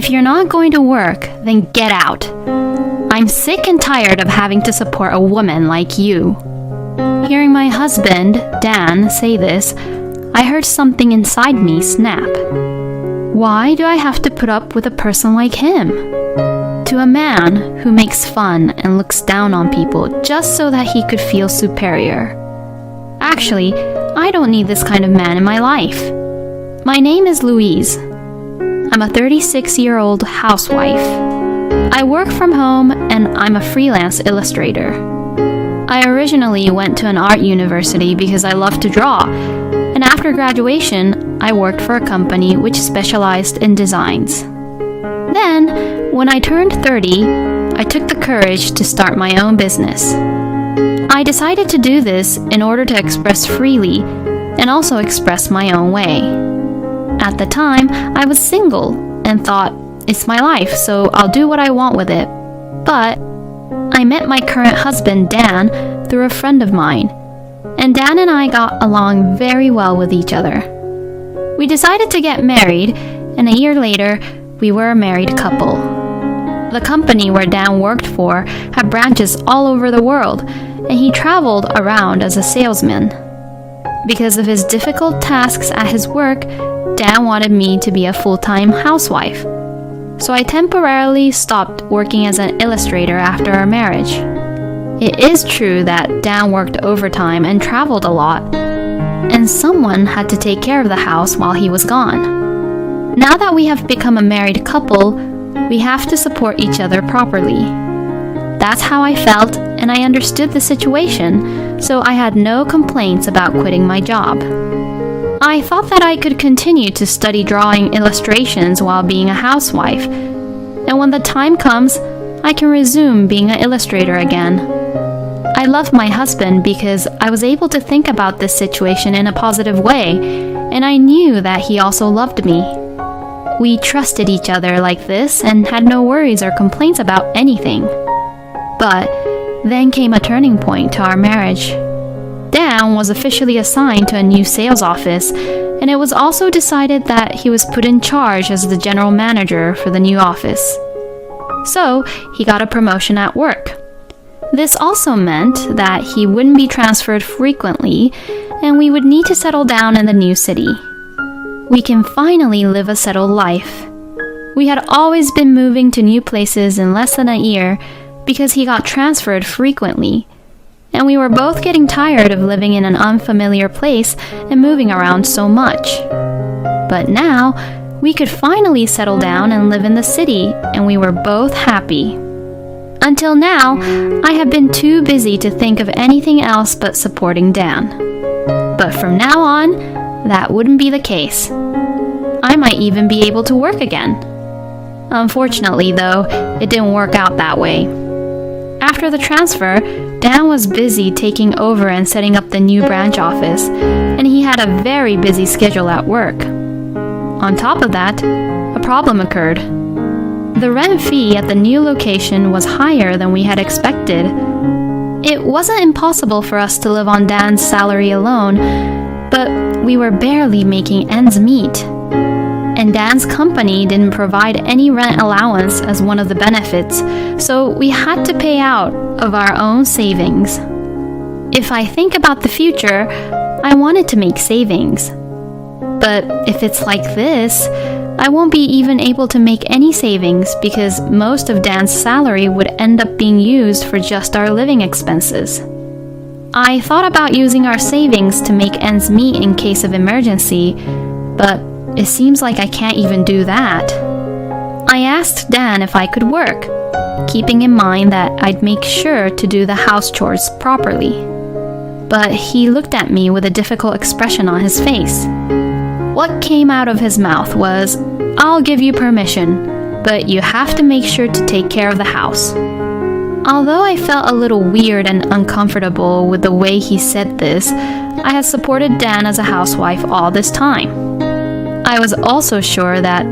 If you're not going to work, then get out. I'm sick and tired of having to support a woman like you." Hearing my husband, Dan, say this, I heard something inside me snap. Why do I have to put up with a person like him? To a man who makes fun and looks down on people just so that he could feel superior. Actually, I don't need this kind of man in my life. My name is Louise. I'm a 36-year-old housewife. I work from home and I'm a freelance illustrator. I originally went to an art university because I love to draw, and after graduation, I worked for a company which specialized in designs. Then, when I turned 30, I took the courage to start my own business. I decided to do this in order to express freely and also express my own way. At the time, I was single and thought, it's my life, so I'll do what I want with it. But I met my current husband, Dan, through a friend of mine, and Dan and I got along very well with each other. We decided to get married, and a year later, we were a married couple. The company where Dan worked for had branches all over the world, and he traveled around as a salesman. Because of his difficult tasks at his work, Dan wanted me to be a full-time housewife. So I temporarily stopped working as an illustrator after our marriage. It is true that Dan worked overtime and traveled a lot, and someone had to take care of the house while he was gone. Now that we have become a married couple, we have to support each other properly. That's how I felt, and I understood the situation, so I had no complaints about quitting my job. I thought that I could continue to study drawing illustrations while being a housewife, and when the time comes, I can resume being an illustrator again. I love my husband because I was able to think about this situation in a positive way, and I knew that he also loved me. We trusted each other like this and had no worries or complaints about anything. But then came a turning point to our marriage. Dan was officially assigned to a new sales office, and it was also decided that he was put in charge as the general manager for the new office. So, he got a promotion at work. This also meant that he wouldn't be transferred frequently, and we would need to settle down in the new city. We can finally live a settled life. We had always been moving to new places in less than a year because he got transferred frequently, and we were both getting tired of living in an unfamiliar place and moving around so much. But now, we could finally settle down and live in the city, and we were both happy. Until now, I have been too busy to think of anything else but supporting Dan. But from now on, that wouldn't be the case. I might even be able to work again. Unfortunately, though, it didn't work out that way. After the transfer, Dan was busy taking over and setting up the new branch office, and he had a very busy schedule at work. On top of that, a problem occurred. The rent fee at the new location was higher than we had expected. It wasn't impossible for us to live on Dan's salary alone, but we were barely making ends meet. And Dan's company didn't provide any rent allowance as one of the benefits, so we had to pay out of our own savings. If I think about the future, I wanted to make savings. But if it's like this, I won't be even able to make any savings because most of Dan's salary would end up being used for just our living expenses. I thought about using our savings to make ends meet in case of emergency, but it seems like I can't even do that. I asked Dan if I could work, keeping in mind that I'd make sure to do the house chores properly. But he looked at me with a difficult expression on his face. What came out of his mouth was, "I'll give you permission, but you have to make sure to take care of the house." Although I felt a little weird and uncomfortable with the way he said this, I had supported Dan as a housewife all this time. I was also sure that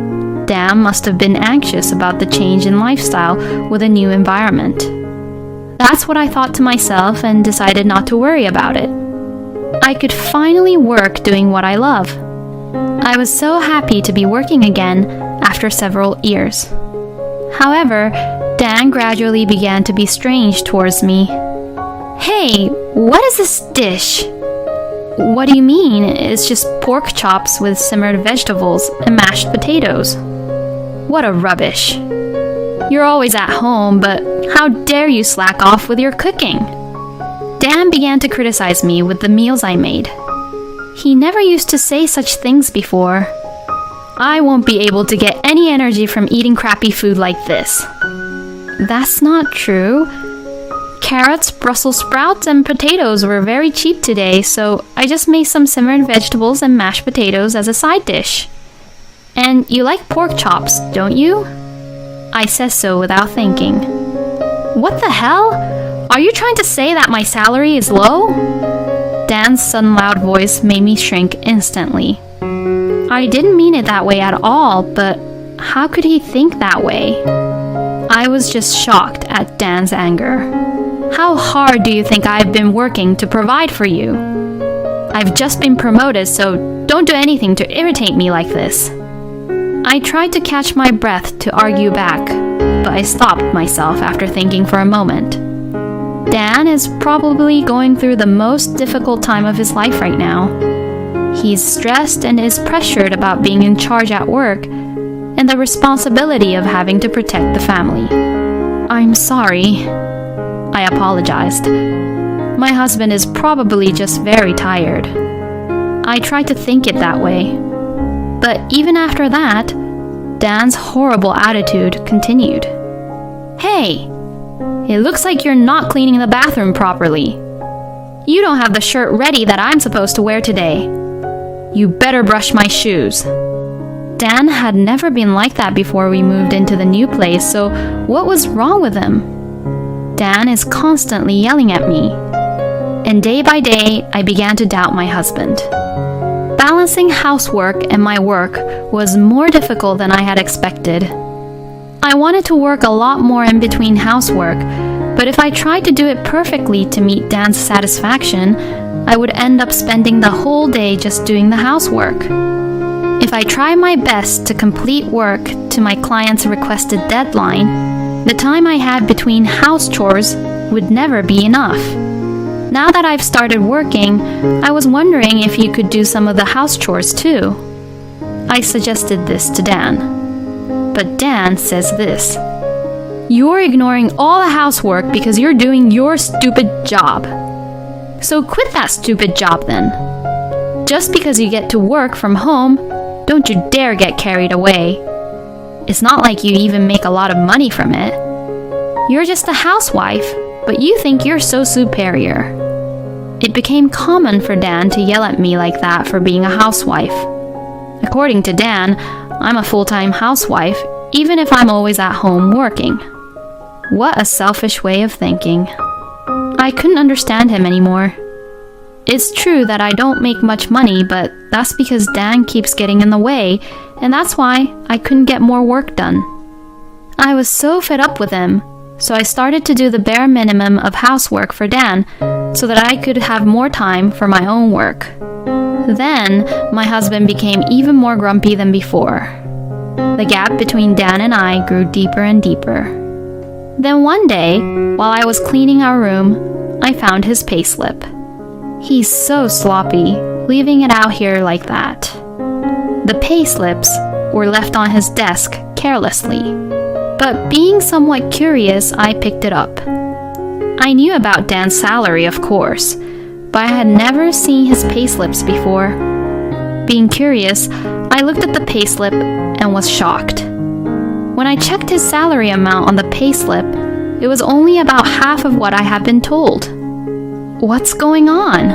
Dan must have been anxious about the change in lifestyle with a new environment. That's what I thought to myself and decided not to worry about it. I could finally work doing what I love. I was so happy to be working again after after several years. However, Dan gradually began to be strange towards me. "Hey, what is this dish?" "What do you mean? It's just pork chops with simmered vegetables and mashed potatoes." "What a rubbish. You're always at home, but how dare you slack off with your cooking?" Dan began to criticize me with the meals I made. He never used to say such things before. "I won't be able to get any energy from eating crappy food like this." "That's not true. Carrots, Brussels sprouts, and potatoes were very cheap today, so I just made some simmered vegetables and mashed potatoes as a side dish." "And you like pork chops, don't you?" I said so without thinking. "What the hell? Are you trying to say that my salary is low?" Dan's sudden loud voice made me shrink instantly. I didn't mean it that way at all, but how could he think that way? I was just shocked at Dan's anger. "How hard do you think I've been working to provide for you? I've just been promoted, so don't do anything to irritate me like this." I tried to catch my breath to argue back, but I stopped myself after thinking for a moment. Dan is probably going through the most difficult time of his life right now. He's stressed and is pressured about being in charge at work and the responsibility of having to protect the family. "I'm sorry," I apologized. "My husband is probably just very tired." I tried to think it that way. But even after that, Dan's horrible attitude continued. "Hey, it looks like you're not cleaning the bathroom properly. You don't have the shirt ready that I'm supposed to wear today. You better brush my shoes." Dan had never been like that before we moved into the new place, so what was wrong with him? Dan is constantly yelling at me. And day by day, I began to doubt my husband. Balancing housework and my work was more difficult than I had expected. I wanted to work a lot more in between housework, but if I tried to do it perfectly to meet Dan's satisfaction, I would end up spending the whole day just doing the housework. If I tried my best to complete work to my client's requested deadline, the time I had between house chores would never be enough. Now that I've started working, I was wondering if you could do some of the house chores too. I suggested this to Dan. But Dan says this: "You're ignoring all the housework because you're doing your stupid job. So quit that stupid job then. Just because you get to work from home, don't you dare get carried away. It's not like you even make a lot of money from it. You're just a housewife, but you think you're so superior." It became common for Dan to yell at me like that for being a housewife. According to Dan, I'm a full-time housewife, even if I'm always at home working. What a selfish way of thinking. I couldn't understand him anymore. It's true that I don't make much money, but that's because Dan keeps getting in the way, and that's why I couldn't get more work done. I was so fed up with him, so I started to do the bare minimum of housework for Dan so that I could have more time for my own work. Then, my husband became even more grumpy than before. The gap between Dan and I grew deeper and deeper. Then one day, while I was cleaning our room, I found his payslip. He's so sloppy, leaving it out here like that. The payslips were left on his desk carelessly. But being somewhat curious, I picked it up. I knew about Dan's salary, of course, but I had never seen his payslips before. Being curious, I looked at the payslip and was shocked. When I checked his salary amount on the payslip, it was only about half of what I had been told. What's going on?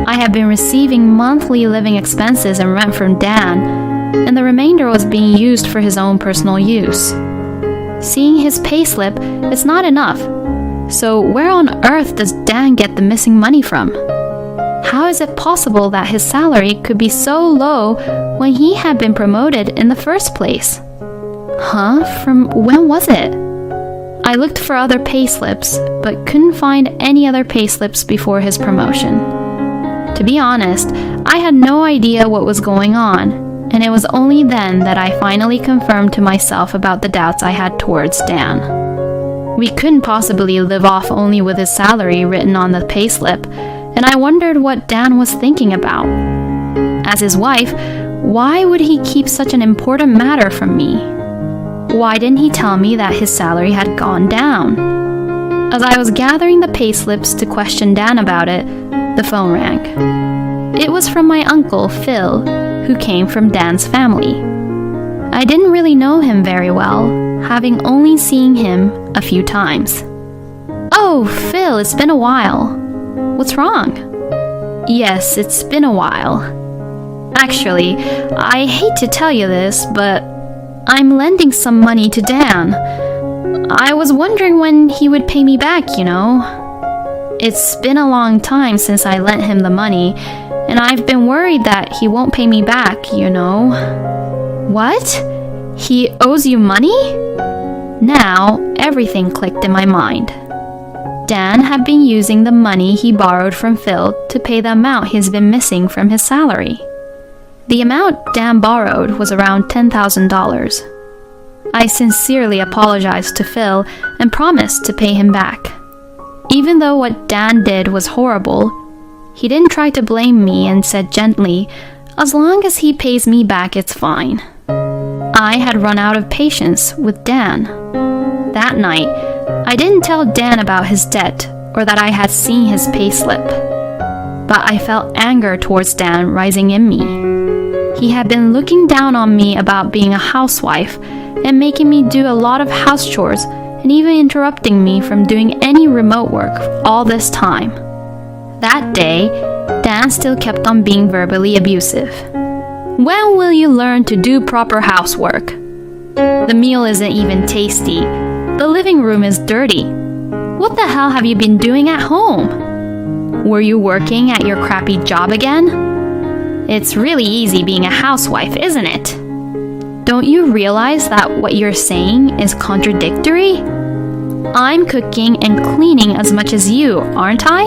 I had been receiving monthly living expenses and rent from Dan, and the remainder was being used for his own personal use. Seeing his payslip, it's not enough. So where on earth does Dan get the missing money from? How is it possible that his salary could be so low when he had been promoted in the first place? From when was it? I looked for other payslips, but couldn't find any other payslips before his promotion. To be honest, I had no idea what was going on, and it was only then that I finally confirmed to myself about the doubts I had towards Dan. We couldn't possibly live off only with his salary written on the payslip, and I wondered what Dan was thinking about. As his wife, why would he keep such an important matter from me? Why didn't he tell me that his salary had gone down? As I was gathering the payslips to question Dan about it, the phone rang. It was from my uncle, Phil, who came from Dan's family. I didn't really know him very well, having only seen him a few times. "Oh, Phil, it's been a while. What's wrong?" "Yes, it's been a while. Actually, I hate to tell you this, but I'm lending some money to Dan. I was wondering when he would pay me back, you know. It's been a long time since I lent him the money, and I've been worried that he won't pay me back, you know." "What? He owes you money?" Now, everything clicked in my mind. Dan had been using the money he borrowed from Phil to pay the amount he's been missing from his salary. The amount Dan borrowed was around $10,000. I sincerely apologized to Phil and promised to pay him back. Even though what Dan did was horrible, he didn't try to blame me and said gently, "As long as he pays me back, it's fine." I had run out of patience with Dan. That night, I didn't tell Dan about his debt or that I had seen his payslip, but I felt anger towards Dan rising in me. He had been looking down on me about being a housewife and making me do a lot of house chores and even interrupting me from doing any remote work all this time. That day, Dan still kept on being verbally abusive. "When will you learn to do proper housework? The meal isn't even tasty. The living room is dirty. What the hell have you been doing at home? Were you working at your crappy job again? It's really easy being a housewife, isn't it? Don't you realize that what you're saying is contradictory? I'm cooking and cleaning as much as you, aren't I?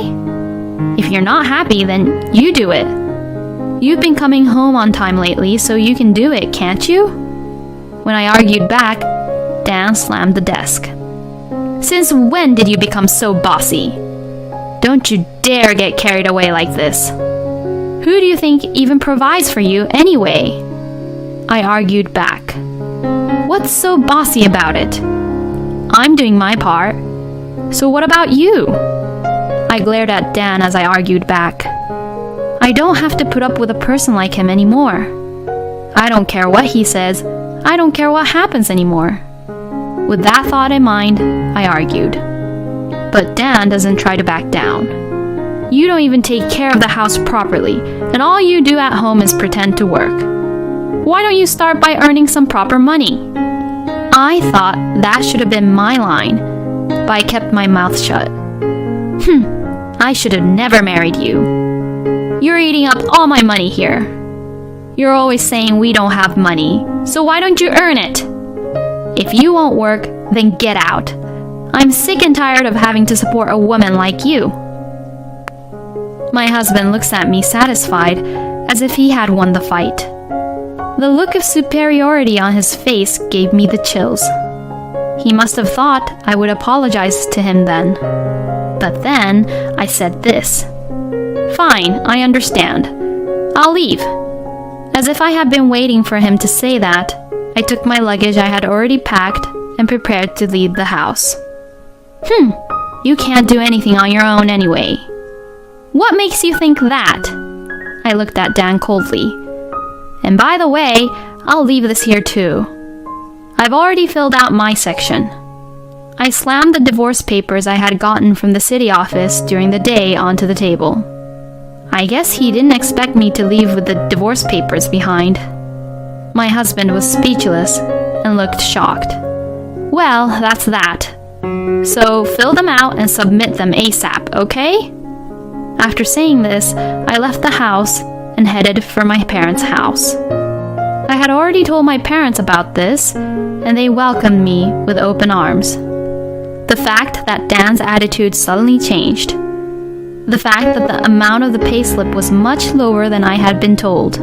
If you're not happy, then you do it. You've been coming home on time lately, so you can do it, can't you?" When I argued back, Dan slammed the desk. "Since when did you become so bossy? Don't you dare get carried away like this. Who do you think even provides for you anyway?" I argued back. "What's so bossy about it? I'm doing my part. So what about you?" I glared at Dan as I argued back. I don't have to put up with a person like him anymore. I don't care what he says. I don't care what happens anymore. With that thought in mind, I argued. But Dan doesn't try to back down. "You don't even take care of the house properly, and all you do at home is pretend to work. Why don't you start by earning some proper money?" I thought that should have been my line, but I kept my mouth shut. I should have never married you. You're eating up all my money here. You're always saying we don't have money, so why don't you earn it? If you won't work, then get out. I'm sick and tired of having to support a woman like you." My husband looks at me satisfied, as if he had won the fight. The look of superiority on his face gave me the chills. He must have thought I would apologize to him then. But then I said this. "Fine, I understand. I'll leave." As if I had been waiting for him to say that, I took my luggage I had already packed and prepared to leave the house. You can't do anything on your own anyway. What makes you think that?" I looked at Dan coldly. "And by the way, I'll leave this here too. I've already filled out my section." I slammed the divorce papers I had gotten from the city office during the day onto the table. I guess he didn't expect me to leave with the divorce papers behind. My husband was speechless and looked shocked. "Well, that's that. So fill them out and submit them ASAP, okay?" After saying this, I left the house and headed for my parents' house. I had already told my parents about this, and they welcomed me with open arms. The fact that Dan's attitude suddenly changed. The fact that the amount of the payslip was much lower than I had been told.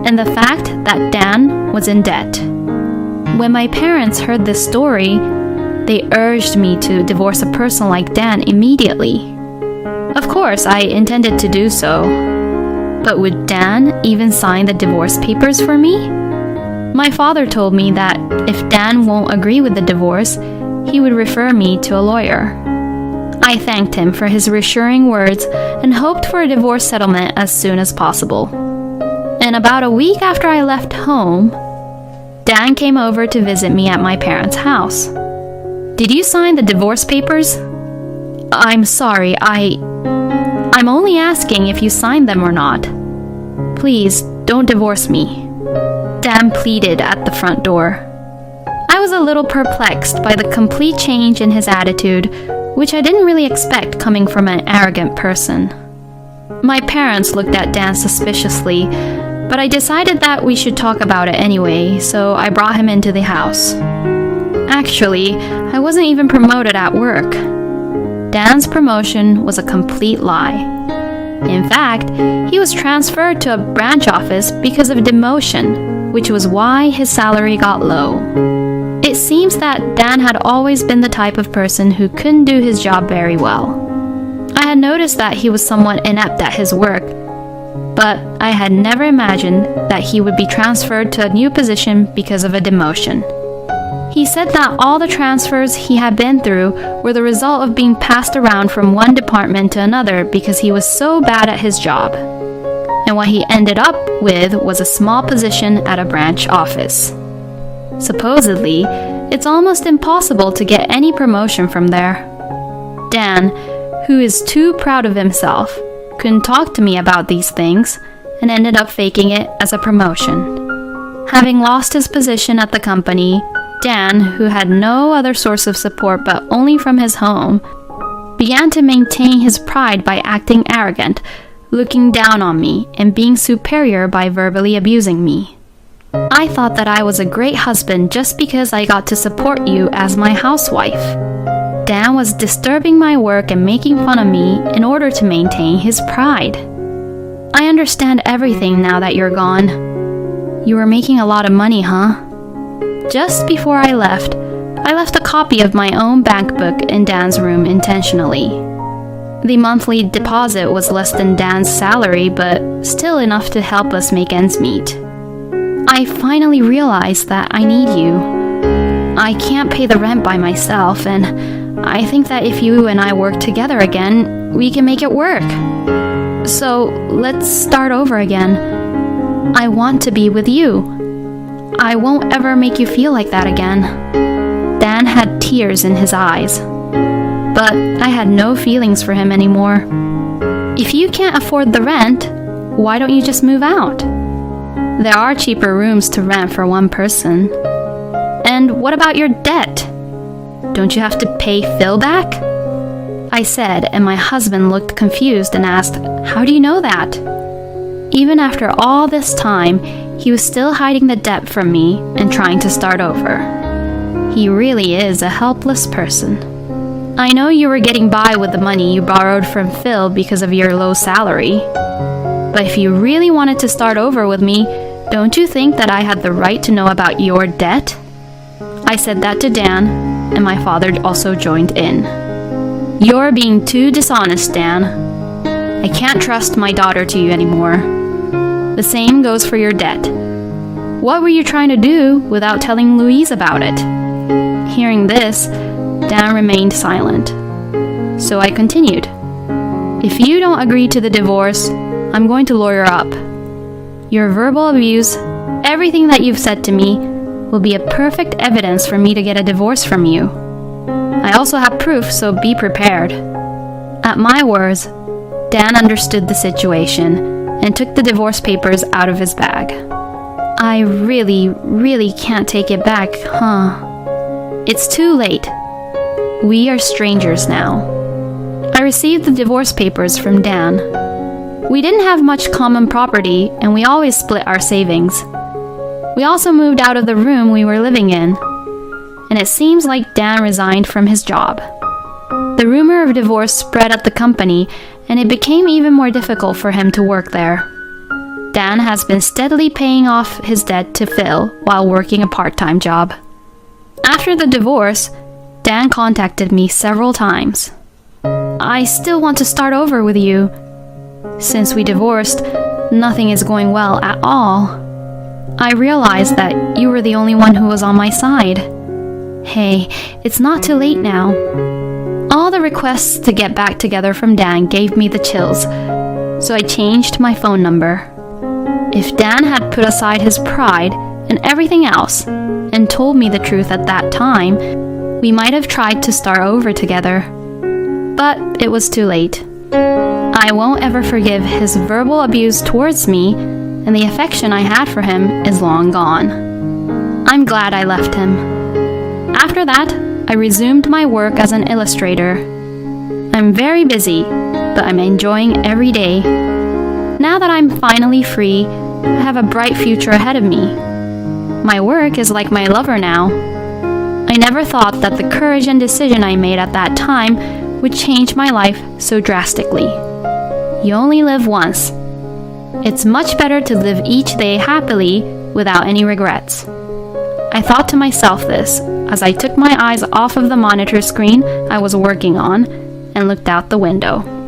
and the fact that Dan was in debt. When my parents heard this story, they urged me to divorce a person like Dan immediately. Of course, I intended to do so. But would Dan even sign the divorce papers for me? My father told me that if Dan won't agree with the divorce, he would refer me to a lawyer. I thanked him for his reassuring words and hoped for a divorce settlement as soon as possible. And about a week after I left home, Dan came over to visit me at my parents' house. "Did you sign the divorce papers?" "I'm sorry, I'm only asking if you signed them or not. Please, don't divorce me," Dan pleaded at the front door. I was a little perplexed by the complete change in his attitude, which I didn't really expect coming from an arrogant person. My parents looked at Dan suspiciously, but I decided that we should talk about it anyway, so I brought him into the house. Actually, I wasn't even promoted at work. Dan's promotion was a complete lie. In fact, he was transferred to a branch office because of demotion, which was why his salary got low. It seems that Dan had always been the type of person who couldn't do his job very well. I had noticed that he was somewhat inept at his work, but I had never imagined that he would be transferred to a new position because of a demotion. He said that all the transfers he had been through were the result of being passed around from one department to another because he was so bad at his job. And what he ended up with was a small position at a branch office. Supposedly, it's almost impossible to get any promotion from there. Dan, who is too proud of himself, couldn't talk to me about these things and ended up faking it as a promotion. Having lost his position at the company, Dan, who had no other source of support but only from his home, began to maintain his pride by acting arrogant, looking down on me, and being superior by verbally abusing me. I thought that I was a great husband just because I got to support you as my housewife. Dan was disturbing my work and making fun of me in order to maintain his pride. I understand everything now that you're gone. You were making a lot of money, huh? Just before I left a copy of my own bank book in Dan's room intentionally. The monthly deposit was less than Dan's salary, but still enough to help us make ends meet. I finally realized that I need you. I can't pay the rent by myself, and I think that if you and I work together again, we can make it work. So let's start over again. I want to be with you. I won't ever make you feel like that again. Dan had tears in his eyes, but I had no feelings for him anymore. If you can't afford the rent, why don't you just move out? There are cheaper rooms to rent for one person. And what about your debt? Don't you have to pay Phil back? I said, and my husband looked confused and asked, "How do you know that?" Even after all this time, he was still hiding the debt from me and trying to start over. He really is a helpless person. I know you were getting by with the money you borrowed from Phil because of your low salary. But if you really wanted to start over with me, don't you think that I had the right to know about your debt? I said that to Dan, and my father also joined in. You're being too dishonest, Dan. I can't trust my daughter to you anymore. The same goes for your debt. What were you trying to do without telling Louise about it? Hearing this, Dan remained silent. So I continued. If you don't agree to the divorce, I'm going to lawyer up. Your verbal abuse, everything that you've said to me, will be a perfect evidence for me to get a divorce from you. I also have proof, so be prepared. At my words, Dan understood the situation and took the divorce papers out of his bag. I really can't take it back, huh? It's too late. We are strangers now. I received the divorce papers from Dan. We didn't have much common property, and we always split our savings. We also moved out of the room we were living in, and it seems like Dan resigned from his job. The rumor of divorce spread at the company, and it became even more difficult for him to work there. Dan has been steadily paying off his debt to Phil while working a part-time job. After the divorce, Dan contacted me several times. I still want to start over with you. Since we divorced, nothing is going well at all. I realized that you were the only one who was on my side. Hey, it's not too late now. All the requests to get back together from Dan gave me the chills, so I changed my phone number. If Dan had put aside his pride and everything else and told me the truth at that time, we might have tried to start over together. But it was too late. I won't ever forgive his verbal abuse towards me, and the affection I had for him is long gone. I'm glad I left him. After that, I resumed my work as an illustrator. I'm very busy, but I'm enjoying every day. Now that I'm finally free, I have a bright future ahead of me. My work is like my lover now. I never thought that the courage and decision I made at that time would change my life so drastically. You only live once. It's much better to live each day happily without any regrets. I thought to myself this as I took my eyes off of the monitor screen I was working on and looked out the window.